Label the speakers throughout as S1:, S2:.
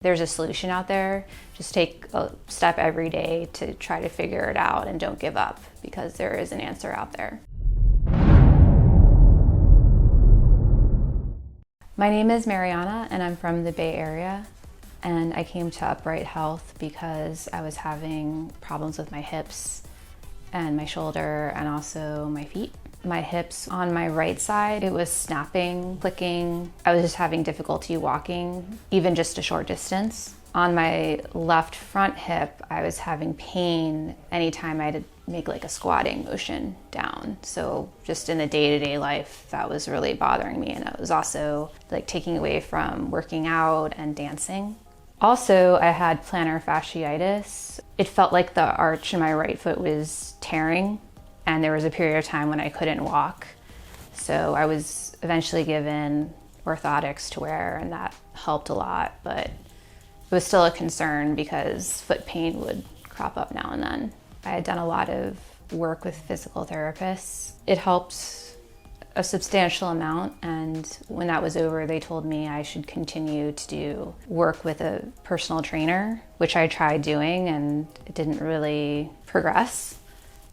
S1: There's a solution out there. Just take a step every day to try to figure it out and don't give up, because there is an answer out there. My name is Mariana and I'm from the Bay Area, and I came to Upright Health because I was having problems with my hips and my shoulder and also my feet. My hips on my right side, it was snapping, clicking. I was just having difficulty walking, even just a short distance. On my left front hip, I was having pain anytime I had to make like a squatting motion down. So just in the day-to-day life, that was really bothering me. And it was also like taking away from working out and dancing. Also, I had plantar fasciitis. It felt like the arch in my right foot was tearing, and there was a period of time when I couldn't walk. So I was eventually given orthotics to wear, and that helped a lot, but it was still a concern because foot pain would crop up now and then. I had done a lot of work with physical therapists. It helped a substantial amount, and when that was over, they told me I should continue to do work with a personal trainer, which I tried doing and it didn't really progress.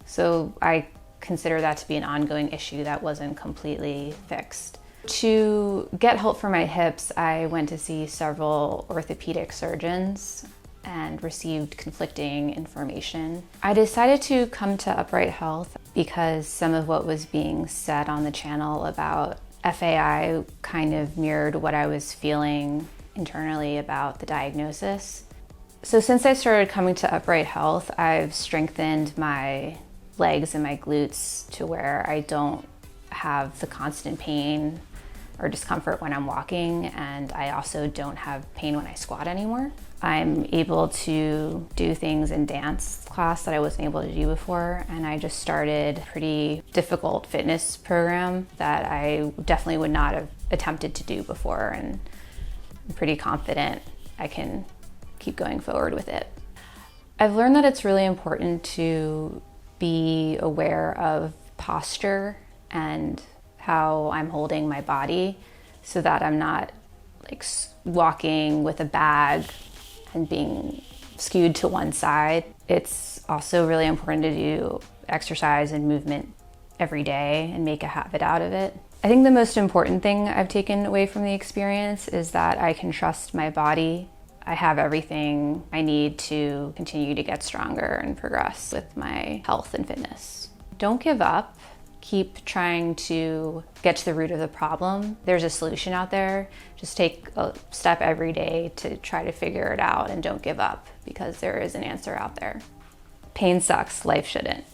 S1: So I consider that to be an ongoing issue that wasn't completely fixed. To get help for my hips, I went to see several orthopedic surgeons and received conflicting information. I decided to come to Upright Health because some of what was being said on the channel about FAI kind of mirrored what I was feeling internally about the diagnosis. So since I started coming to Upright Health, I've strengthened my legs and my glutes to where I don't have the constant pain or discomfort when I'm walking, and I also don't have pain when I squat anymore. I'm able to do things in dance class that I wasn't able to do before, and I just started a pretty difficult fitness program that I definitely would not have attempted to do before, and I'm pretty confident I can keep going forward with it. I've learned that it's really important to be aware of posture and how I'm holding my body so that I'm not like walking with a bag and being skewed to one side. It's also really important to do exercise and movement every day and make a habit out of it. I think the most important thing I've taken away from the experience is that I can trust my body. I have everything I need to continue to get stronger and progress with my health and fitness. Don't give up. Keep trying to get to the root of the problem. There's a solution out there. Just take a step every day to try to figure it out and don't give up, because there is an answer out there. Pain sucks, life shouldn't.